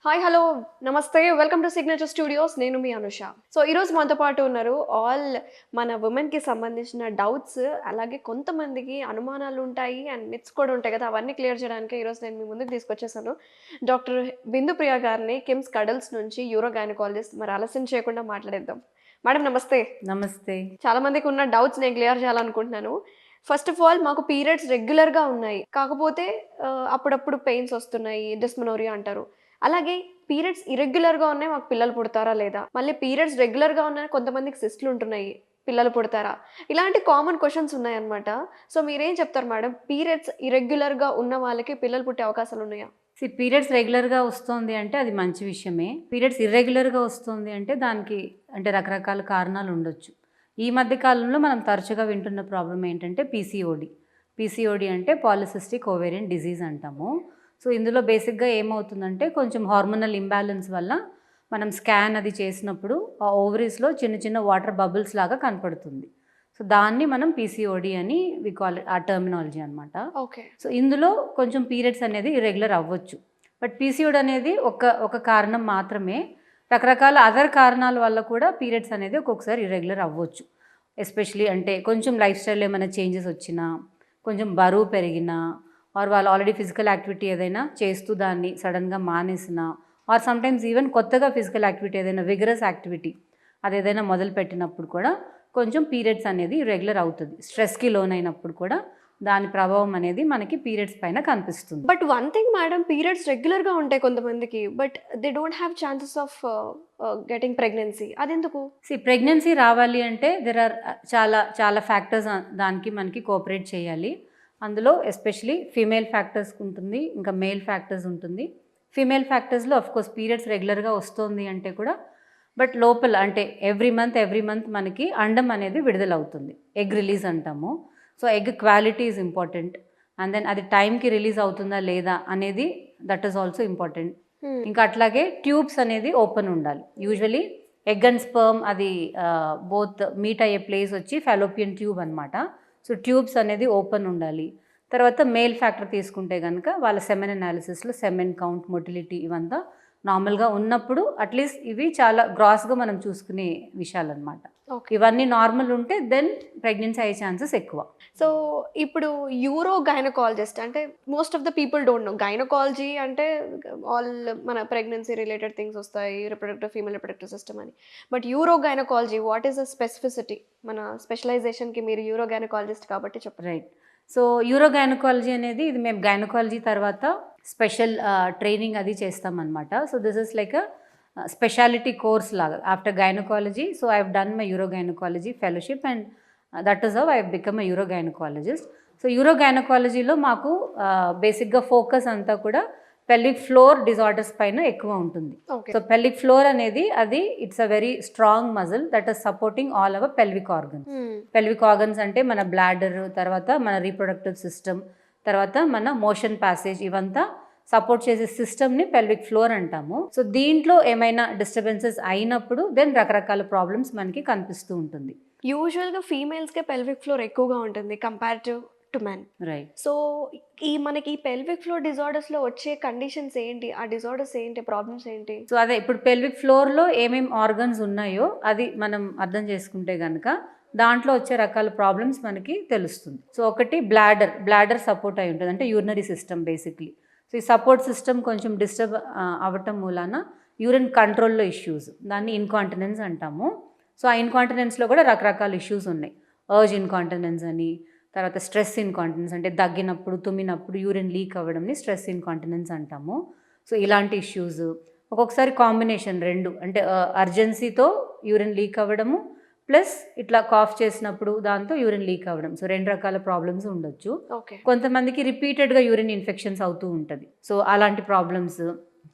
Hi hello నమస్తే welcome to signature studios. నేను మీ Anusha. So ఈరోజు మనతో పాటు ఉన్నారు ఆల్ మన ఉమెన్కి సంబంధించిన డౌట్స్, అలాగే కొంతమందికి అనుమానాలు ఉంటాయి అండ్ మిత్స్ కూడా ఉంటాయి కదా, అవన్నీ క్లియర్ చేయడానికి ఈరోజు నేను మీ ముందుకు తీసుకొచ్చేసాను డాక్టర్ బిందు ప్రియ గారిని, కిమ్స్ కడల్స్ నుంచి యూరో గైనకాలజిస్ట్. మరి ఆలస్యం చేయకుండా మాట్లాడేద్దాం. మేడం నమస్తే. నమస్తే. చాలా మందికి ఉన్న డౌట్స్ నేను క్లియర్ చేయాలనుకుంటున్నాను. ఫస్ట్ ఆఫ్ ఆల్ మాకు పీరియడ్స్ రెగ్యులర్‌గా ఉన్నాయి. కాకపోతే అప్పుడప్పుడు పెయిన్స్ వస్తున్నాయి. డిస్మెనోరియా అంటారు. అలాగే పీరియడ్స్ ఇర్రెగ్యులర్‌గా ఉన్నాయి. మాకు పిల్లలు పుడతారా లేదా? మళ్ళీ పీరియడ్స్ రెగ్యులర్‌గా ఉన్నాయి. కొంతమందికి సిస్ట్‌లు ఉంటున్నాయి. పిల్లలు పుడతారా? ఇలాంటి కామన్ క్వెషన్స్ ఉన్నాయన్నమాట. సో మీరేం చెప్తారు మేడం? పీరియడ్స్ ఇర్రెగ్యులర్‌గా ఉన్న వాళ్ళకి పిల్లలు పుట్టే అవకాశాలు ఉన్నాయా? పీరియడ్స్ రెగ్యులర్‌గా వస్తోంది అంటే అది మంచి విషయమే. పీరియడ్స్ ఇర్రెగ్యులర్‌గా వస్తుంది అంటే దానికి రకరకాల కారణాలు ఉండొచ్చు. ఈ మధ్య కాలంలో మనం తరచుగా వింటున్న ప్రాబ్లమ్ ఏంటంటే పీసీఓడి. పీసీఓడి అంటే పాలిసిస్టిక్ ఓవేరియన్ డిజీజ్ అంటాము. సో ఇందులో బేసిక్‌గా ఏమవుతుందంటే కొంచెం హార్మోనల్ ఇంబాలెన్స్ వల్ల మనం స్కాన్ అది చేసినప్పుడు ఆ ఓవరీస్‌లో చిన్న చిన్న వాటర్ బబుల్స్ లాగా కనపడుతుంది. సో దాన్ని మనం పీసీఓడి అని వి కాల్ ఇట్, ఆ టర్మినాలజీ అనమాట. ఓకే. సో ఇందులో కొంచెం పీరియడ్స్ అనేది ఇర్రెగ్యులర్ అవ్వచ్చు. బట్ పీసీఓడి అనేది ఒక కారణం మాత్రమే. రకరకాల అదర్ కారణాల వల్ల కూడా పీరియడ్స్ అనేది ఒక్కొక్కసారి ఇర్రెగ్యులర్ అవ్వచ్చు. ఎస్పెషలీ కొంచెం లైఫ్ స్టైల్‌లో ఏమైనా చేంజెస్ వచ్చినా, కొంచెం బరువు పెరిగినా, ఆర్ వాళ్ళు ఆల్రెడీ ఫిజికల్ యాక్టివిటీ ఏదైనా చేస్తూ దాన్ని సడన్‌గా మానేసినా, ఆర్ సమ్‌టైమ్స్ ఈవెన్ కొత్తగా ఫిజికల్ యాక్టివిటీ ఏదైనా విగరస్ యాక్టివిటీ అదేదైనా మొదలుపెట్టినప్పుడు కూడా కొంచెం పీరియడ్స్ అనేది ఇర్రెగ్యులర్ అవుతుంది. స్ట్రెస్‌కి లోనైనప్పుడు కూడా దాని ప్రభావం అనేది మనకి పీరియడ్స్ పైన కనిపిస్తుంది. But one thing madam, periods రెగ్యులర్‌గా ఉంటాయి కొంతమందికి. But they don't have chances of getting pregnancy. అదెందుకు? ప్రెగ్నెన్సీ రావాలి అంటే దెర్ ఆర్ చాలా చాలా ఫ్యాక్టర్స్ దానికి మనకి కోఆపరేట్ చేయాలి. అందులో ఎస్పెషలీ ఫీమేల్ ఫ్యాక్టర్స్ ఉంటుంది, ఇంకా మేల్ ఫ్యాక్టర్స్ ఉంటుంది. ఫీమేల్ ఫ్యాక్టర్స్‌లో ఆఫ్‌కోర్స్ పీరియడ్స్ రెగ్యులర్‌గా వస్తుంది అంటే కూడా బట్ లోపల ఎవ్రీ మంత్ మనకి అండం అనేది విడుదలవుతుంది. ఎగ్ రిలీజ్ అంటాము. So egg quality is important. And then అది టైంకి రిలీజ్ అవుతుందా లేదా అనేది దట్ ఈస్ ఆల్సో ఇంపార్టెంట్. ఇంకా అట్లాగే ట్యూబ్స్ అనేది ఓపెన్ ఉండాలి. యూజువలీ ఎగ్ అండ్ స్పర్మ్ అది బోత్ మీట్ అయ్యే ప్లేస్ వచ్చి ఫాలోపియన్ ట్యూబ్ అనమాట. సో ట్యూబ్స్ అనేది ఓపెన్ ఉండాలి. తర్వాత మేల్ ఫ్యాక్టర్ తీసుకుంటే కనుక వాళ్ళ సెమెన్ అనాలిసిస్లో సెమెన్ కౌంట్, మొటిలిటీ ఇవంతా నార్మల్గా ఉన్నప్పుడు అట్లీస్ట్ ఇవి చాలా గ్రాస్గా మనం చూసుకునే విషయాలన్నమాట. ఓకే. ఇవన్నీ నార్మల్ ఉంటే దెన్ ప్రెగ్నెన్సీ అయ్యే ఛాన్సెస్ ఎక్కువ. సో ఇప్పుడు యూరో గైనకాలజిస్ట్ అంటే most of the people don't know. Gynaecology అంటే ఆల్ మన ప్రెగ్నెన్సీ రిలేటెడ్ థింగ్స్ వస్తాయి, ఫీమేల్ రిప్రొడక్టివ్ సిస్టమ్ అని. But euro gynaecology what is the specificity? మన స్పెషలైజేషన్కి మీరు యూరో గైనకాలజిస్ట్ కాబట్టి చెప్పండి. రైట్. సో యూరో గైనకాలజీ అనేది ఇది మేము గైనకాలజీ తర్వాత స్పెషల్ ట్రైనింగ్ అది చేస్తామన్నమాట. So this is like speciality course లాగా after gynaecology. So I have done my urogynaecology fellowship and that is how I have become a urogynaecologist. So యూరో గైనకాలజీలో మాకు బేసిక్గా ఫోకస్ అంతా కూడా పెల్విక్ ఫ్లోర్ డిజార్డర్స్ పైన ఎక్కువ ఉంటుంది. ఓకే. సో పెల్విక్ ఫ్లోర్ అనేది it's a very strong muscle that is supporting all our pelvic organs. Pelvic organs అంటే మన బ్లాడర్, తర్వాత మన రీప్రొడక్టివ్ సిస్టమ్, తర్వాత మన మోషన్ ప్యాసేజ్, ఇవంతా సపోర్ట్ చేసే సిస్టమ్ని పెల్విక్ ఫ్లోర్ అంటాము. సో దీంట్లో ఏమైనా డిస్టర్బెన్సెస్ అయినప్పుడు దెన్ రకరకాల ప్రాబ్లమ్స్ మనకి కనిపిస్తూ ఉంటుంది. యూజువల్గా ఫీమేల్స్కే పెల్విక్ ఫ్లోర్ ఎక్కువగా ఉంటుంది comparative to men. Right. So మనకి పెల్విక్ ఫ్లోర్ డిజార్డర్స్లో వచ్చే కండిషన్స్ ఏంటి? ఆ డిజార్డర్స్ ఏంటి? ప్రాబ్లమ్స్ ఏంటి? సో అదే ఇప్పుడు పెల్విక్ ఫ్లోర్లో ఏమేమి ఆర్గన్స్ ఉన్నాయో అది మనం అర్థం చేసుకుంటే కనుక దాంట్లో వచ్చే రకాల ప్రాబ్లమ్స్ మనకి తెలుస్తుంది. సో ఒకటి బ్లాడర్ సపోర్ట్ అయి ఉంటుంది, అంటే యూరినరీ సిస్టమ్ బేసిక్లీ. సో ఈ సపోర్ట్ సిస్టమ్ కొంచెం డిస్టర్బ్ అవ్వటం మూలాన యూరిన్ కంట్రోల్లో ఇష్యూస్, దాన్ని ఇన్కాంటినెన్స్ అంటాము. సో ఆ ఇన్కాంటినెన్స్లో కూడా రకరకాల ఇష్యూస్ ఉన్నాయి. అర్జ్ ఇన్కాంటినెన్స్ అని, తర్వాత స్ట్రెస్ ఇన్కాంటినెన్స్ అంటే దగ్గినప్పుడు తుమ్మినప్పుడు యూరిన్ లీక్ అవ్వడంని స్ట్రెస్ ఇన్కాంటినెన్స్ అంటాము. సో ఇలాంటి ఇష్యూస్ ఒక్కొక్కసారి కాంబినేషన్ రెండు, అంటే అర్జెన్సీతో యూరిన్ లీక్ అవ్వడము ప్లస్ ఇట్లా కాఫ్ చేసినప్పుడు దాంతో యూరిన్ లీక్ అవ్వడం. సో రెండు రకాల ప్రాబ్లమ్స్ ఉండొచ్చు. ఓకే. కొంతమందికి రిపీటెడ్గా యూరిన్ ఇన్ఫెక్షన్స్ అవుతూ ఉంటుంది. సో అలాంటి ప్రాబ్లమ్స్.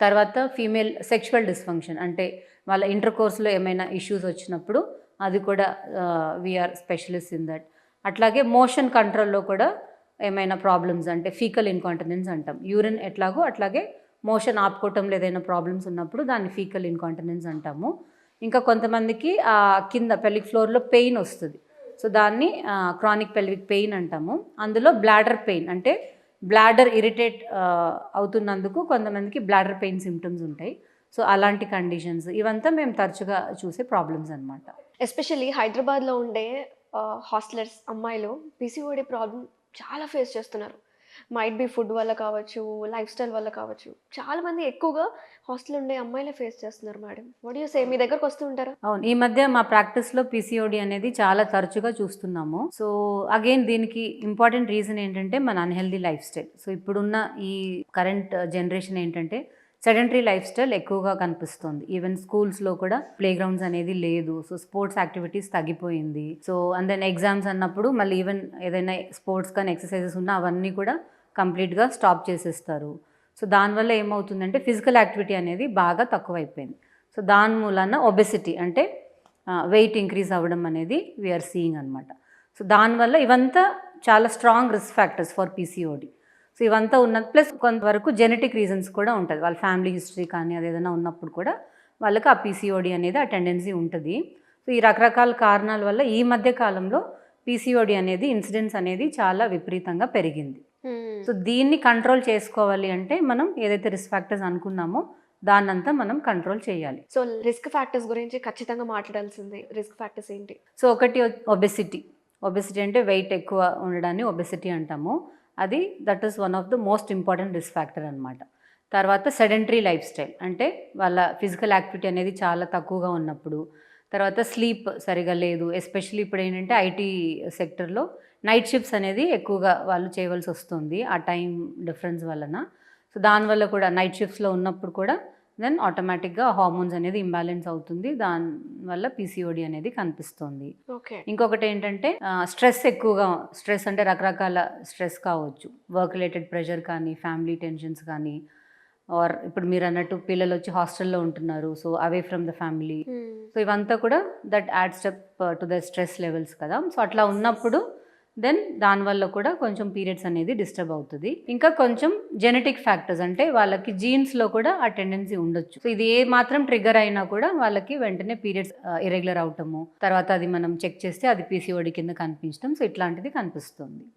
తర్వాత ఫీమేల్ సెక్షువల్ డిస్ఫంక్షన్ అంటే వాళ్ళ ఇంటర్ కోర్స్లో ఏమైనా ఇష్యూస్ వచ్చినప్పుడు అది కూడా వీఆర్ స్పెషలిస్ట్ ఇన్ దట్. అట్లాగే మోషన్ కంట్రోల్లో కూడా ఏమైనా ప్రాబ్లమ్స్ అంటే ఫీకల్ ఇన్కాంటినెన్స్ అంటాం. యూరిన్ ఎట్లాగో అట్లాగే మోషన్ ఆపుకోవటంలో ఏదైనా ప్రాబ్లమ్స్ ఉన్నప్పుడు దాన్ని ఫీకల్ ఇన్కాంటినెన్స్ అంటాము. ఇంకా కొంతమందికి కింద పెల్విక్ ఫ్లోర్లో పెయిన్ వస్తుంది. సో దాన్ని క్రానిక్ పెల్విక్ పెయిన్ అంటాము. అందులో బ్లాడర్ పెయిన్ అంటే బ్లాడర్ ఇరిటేట్ అవుతున్నందుకు కొంతమందికి బ్లాడర్ పెయిన్ సిమ్టమ్స్ ఉంటాయి. సో అలాంటి కండిషన్స్ ఇవంతా మేము తరచుగా చూసే ప్రాబ్లమ్స్ అనమాట. ఎస్పెషల్లీ హైదరాబాద్‌లో ఉండే హాస్టలర్స్ అమ్మాయిలు పీసీఓడీ ప్రాబ్లమ్ చాలా ఫేస్ చేస్తున్నారు. మైట్ బీ ఫుడ్ వల్ల కావచ్చు, లైఫ్ స్టైల్ వల్ల కావచ్చు. చాలామంది ఎక్కువగా హాస్టల్‌లో ఉండే అమ్మాయిలే ఫేస్ చేస్తున్నారు madam. What do you say? మీ దగ్గరకు వస్తూ ఉంటారా? అవును. ఈ మధ్య మా ప్రాక్టీస్‌లో పీసీఓడీ అనేది చాలా తరచుగా చూస్తున్నాము. సో, అగైన్ దీనికి ఇంపార్టెంట్ రీజన్ ఏంటంటే మన అన్‌హెల్తీ లైఫ్ స్టైల్. సో, ఇప్పుడున్న ఈ కరెంట్ జనరేషన్ ఏంటంటే సెడెంటరీ లైఫ్ స్టైల్ ఎక్కువగా కనిపిస్తుంది. ఈవెన్ స్కూల్స్‌లో కూడా ప్లే గ్రౌండ్స్ అనేది లేదు. సో, స్పోర్ట్స్ యాక్టివిటీస్ తగ్గిపోయింది. సో, అండ్ దెన్ ఎగ్జామ్స్ అన్నప్పుడు మళ్ళీ ఈవెన్ ఏదైనా స్పోర్ట్స్ కానీ ఎక్సర్సైజెస్ ఉన్నా అవన్నీ కూడా కంప్లీట్‌గా స్టాప్ చేసేస్తారు. సో, దానివల్ల ఏమవుతుందంటే ఫిజికల్ యాక్టివిటీ అనేది బాగా తక్కువైపోయింది. సో దాని మూలాన ఒబెసిటీ అంటే వెయిట్ ఇంక్రీజ్ అవ్వడం అనేది వీఆర్ సీయింగ్ అనమాట. సో దానివల్ల ఇవంతా చాలా strong risk factors for PCOD. So ఇవంతా ఉన్నది ప్లస్ కొంతవరకు జెనెటిక్ రీజన్స్ కూడా ఉంటుంది. వాళ్ళ ఫ్యామిలీ హిస్టరీ కానీ అదేదైనా ఉన్నప్పుడు కూడా వాళ్ళకి ఆ పీసీఓడి అనేది ఆ టెండెన్సీ ఉంటుంది. సో ఈ రకరకాల కారణాల వల్ల ఈ మధ్య కాలంలో పీసీఓడి అనేది ఇన్సిడెన్స్ అనేది చాలా విపరీతంగా పెరిగింది. సో దీన్ని కంట్రోల్ చేసుకోవాలి అంటే మనం ఏదైతే రిస్క్ ఫ్యాక్టర్స్ అనుకున్నామో దాన్నంతా మనం కంట్రోల్ చేయాలి. సో రిస్క్ ఫ్యాక్టర్స్ గురించి ఖచ్చితంగా మాట్లాడాల్సిందే. రిస్క్ ఫ్యాక్టర్స్ ఏంటి? సో ఒకటి ఒబెసిటీ. ఒబెసిటీ అంటే వెయిట్ ఎక్కువ ఉండడాన్ని ఒబెసిటీ అంటాము. అది that is one of the most important risk factor అనమాట. తర్వాత సెడెంటరీ లైఫ్ స్టైల్ అంటే వాళ్ళ ఫిజికల్ యాక్టివిటీ అనేది చాలా తక్కువగా ఉన్నప్పుడు. తర్వాత స్లీప్ సరిగా లేదు. ఎస్పెషల్లీ ఇప్పుడు ఏంటంటే ఐటీ సెక్టర్లో నైట్ షిఫ్ట్స్ అనేది ఎక్కువగా వాళ్ళు చేయవలసి వస్తుంది ఆ టైం డిఫరెన్స్ వలన. సో దానివల్ల కూడా నైట్ షిఫ్ట్స్లో ఉన్నప్పుడు కూడా దెన్ ఆటోమేటిక్గా హార్మోన్స్ అనేది ఇంబ్యాలెన్స్ అవుతుంది. దానివల్ల పీసీఓడి అనేది కనిపిస్తుంది. ఓకే. ఇంకొకటి ఏంటంటే స్ట్రెస్ ఎక్కువగా, స్ట్రెస్ అంటే రకరకాల స్ట్రెస్ కావచ్చు. వర్క్ రిలేటెడ్ ప్రెషర్ కానీ, ఫ్యామిలీ టెన్షన్స్ కానీ, ఆర్ ఇప్పుడు మీరు అన్నట్టు పిల్లలు వచ్చి హాస్టల్లో ఉంటున్నారు. So away from the family. So ఇవంతా కూడా that adds up to the stress levels కదా. సో అట్లా ఉన్నప్పుడు దెన్ దానివల్ల కూడా కొంచెం పీరియడ్స్ అనేది డిస్టర్బ్ అవుతుంది. ఇంకా కొంచెం జెనెటిక్ ఫ్యాక్టర్స్ అంటే వాళ్ళకి జీన్స్లో కూడా ఆ టెండెన్సీ ఉండొచ్చు. సో ఇది ఏ మాత్రం ట్రిగ్గర్ అయినా కూడా వాళ్ళకి వెంటనే పీరియడ్స్ ఇరెగ్యులర్ అవటము, తర్వాత అది మనం చెక్ చేస్తే అది పీసీఓడి కింద కనిపించడం, సో ఇట్లాంటిది కనిపిస్తుంది.